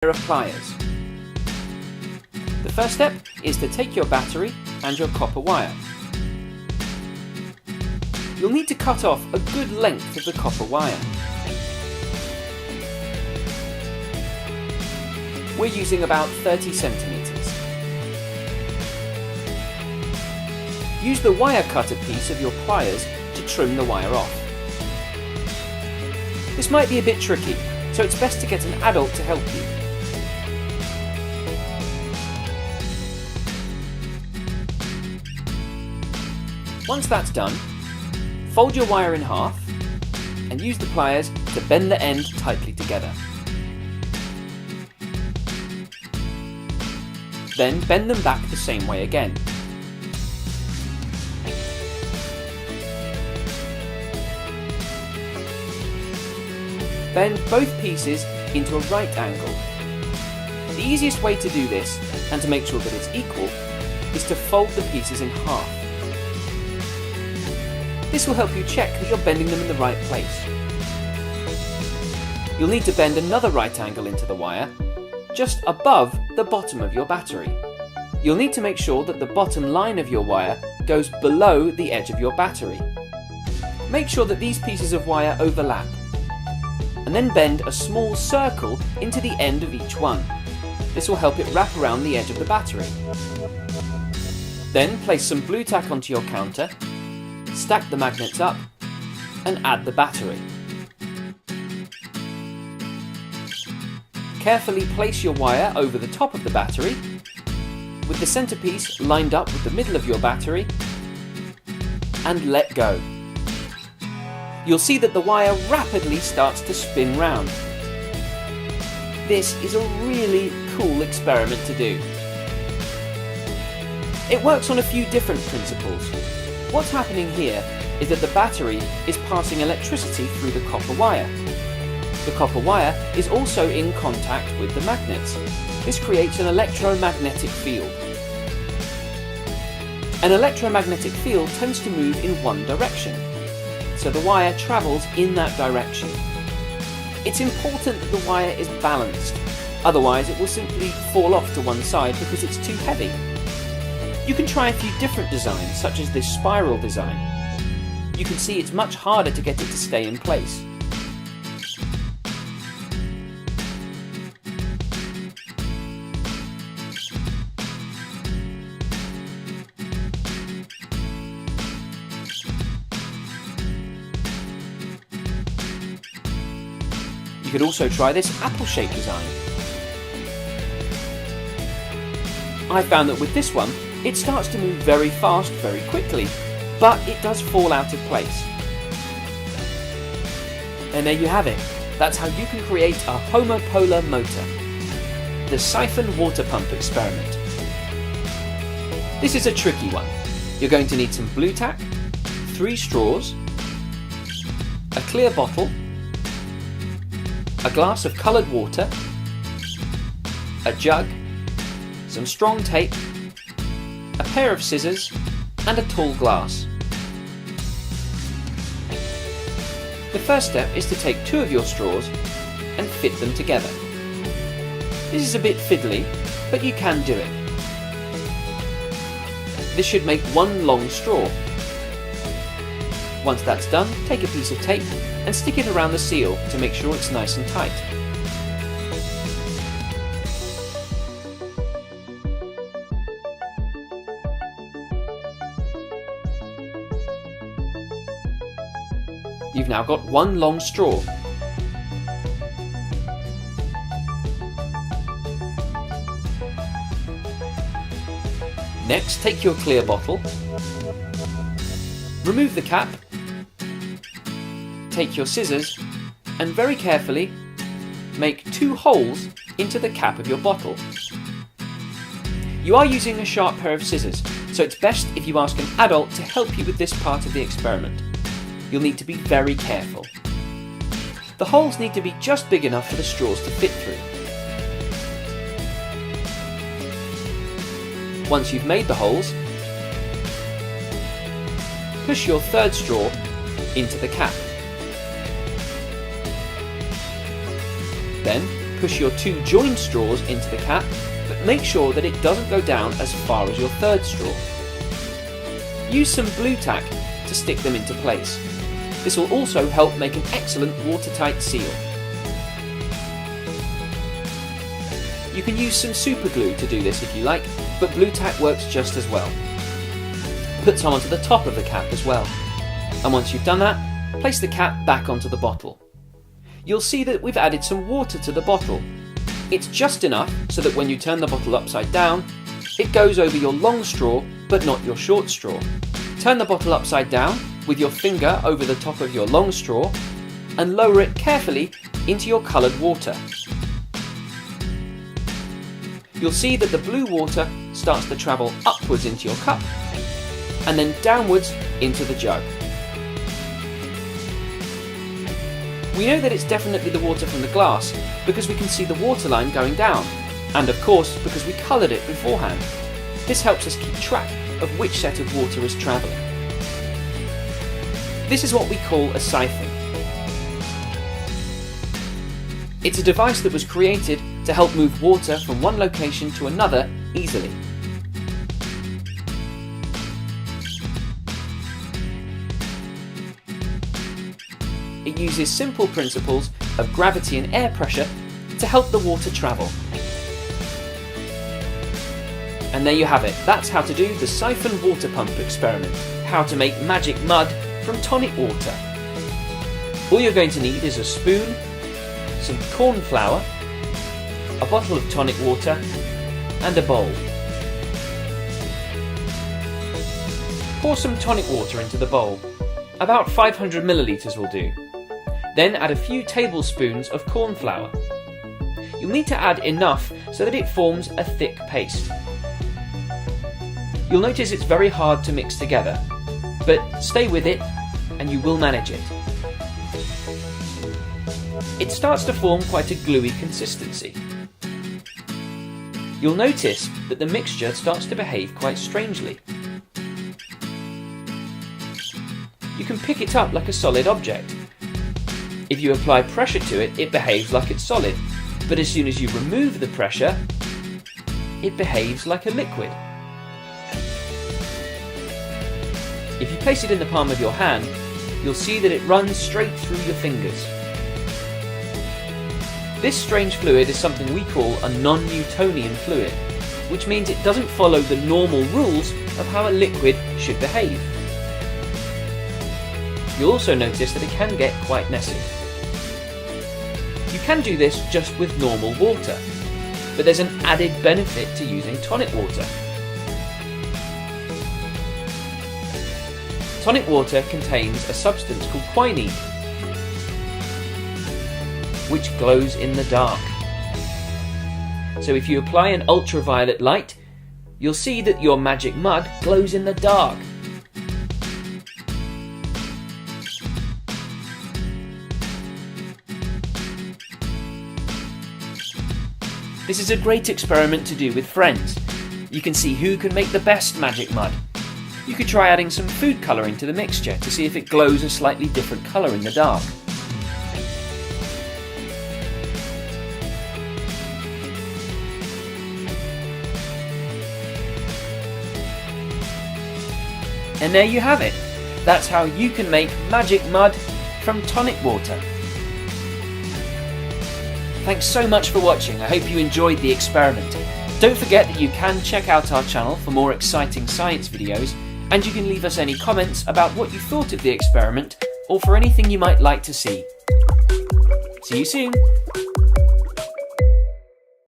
pair of pliers. The first step is to take your battery and your copper wire. You'll need to cut off a good length of the copper wire. We're using about 30 centimeters. Use the wire cutter piece of your pliers to trim the wire off. This might be a bit tricky, so it's best to get an adult to help you. Once that's done, fold your wire in half and use the pliers to bend the end tightly together. Then bend them back the same way again. Bend both pieces into a right angle. The easiest way to do this, and to make sure that it's equal, is to fold the pieces in half. This will help you check that you're bending them in the right place. You'll need to bend another right angle into the wire, just above the bottom of your battery. You'll need to make sure that the bottom line of your wire goes below the edge of your battery. Make sure that these pieces of wire overlap, and then bend a small circle into the end of each one. This will help it wrap around the edge of the battery. Then place some blue tack onto your counter, stack the magnets up, and add the battery. Carefully place your wire over the top of the battery, with the centerpiece lined up with the middle of your battery, and let go. You'll see that the wire rapidly starts to spin round. This is a really cool experiment to do. It works on a few different principles. What's happening here is that the battery is passing electricity through the copper wire. The copper wire is also in contact with the magnets. This creates an electromagnetic field. An electromagnetic field tends to move in one direction, so the wire travels in that direction. It's important that the wire is balanced, otherwise it will simply fall off to one side because it's too heavy. You can try a few different designs, such as this spiral design. You can see it's much harder to get it to stay in place. You could also try this apple-shaped design. I found that with this one, it starts to move very fast, very quickly, but it does fall out of place. And there you have it. That's how you can create a homopolar motor. The siphon water pump experiment. This is a tricky one. You're going to need some blue tack, 3 straws, a clear bottle, a glass of coloured water, a jug, some strong tape, a pair of scissors, and a tall glass. The first step is to take 2 of your straws and fit them together. This is a bit fiddly, but you can do it. This should make one long straw. Once that's done, take a piece of tape and stick it around the seal to make sure it's nice and tight. You've now got one long straw. Next, take your clear bottle, remove the cap, take your scissors, and very carefully make 2 holes into the cap of your bottle. You are using a sharp pair of scissors, so it's best if you ask an adult to help you with this part of the experiment. You'll need to be very careful. The holes need to be just big enough for the straws to fit through. Once you've made the holes, push your 3rd straw into the cap. Then push your 2 joined straws into the cap, but make sure that it doesn't go down as far as your 3rd straw. Use some blue tack to stick them into place. This will also help make an excellent watertight seal. You can use some super glue to do this if you like, but blue tack works just as well. Put some onto the top of the cap as well. And once you've done that, place the cap back onto the bottle. You'll see that we've added some water to the bottle. It's just enough so that when you turn the bottle upside down, it goes over your long straw but not your short straw. Turn the bottle upside down with your finger over the top of your long straw and lower it carefully into your coloured water. You'll see that the blue water starts to travel upwards into your cup and then downwards into the jug. We know that it's definitely the water from the glass because we can see the waterline going down, and of course because we coloured it beforehand. This helps us keep track of which set of water is travelling. This is what we call a siphon. It's a device that was created to help move water from one location to another easily. It uses simple principles of gravity and air pressure to help the water travel. And there you have it. That's how to do the siphon water pump experiment. How to make magic mud from tonic water. All you're going to need is a spoon, some corn flour, a bottle of tonic water, and a bowl. Pour some tonic water into the bowl. About 500 millilitres will do. Then add a few tablespoons of corn flour. You'll need to add enough so that it forms a thick paste. You'll notice it's very hard to mix together, but stay with it and you will manage it. It starts to form quite a gluey consistency. You'll notice that the mixture starts to behave quite strangely. You can pick it up like a solid object. If you apply pressure to it, it behaves like it's solid, but as soon as you remove the pressure, it behaves like a liquid. If you place it in the palm of your hand, you'll see that it runs straight through your fingers. This strange fluid is something we call a non-Newtonian fluid, which means it doesn't follow the normal rules of how a liquid should behave. You'll also notice that it can get quite messy. You can do this just with normal water, but there's an added benefit to using tonic water. Tonic water contains a substance called quinine, which glows in the dark. So if you apply an ultraviolet light, you'll see that your magic mud glows in the dark. This is a great experiment to do with friends. You can see who can make the best magic mud. You could try adding some food colouring to the mixture to see if it glows a slightly different colour in the dark. And there you have it. That's how you can make magic mud from tonic water. Thanks so much for watching. I hope you enjoyed the experiment. Don't forget that you can check out our channel for more exciting science videos, and you can leave us any comments about what you thought of the experiment or for anything you might like to see. See you soon!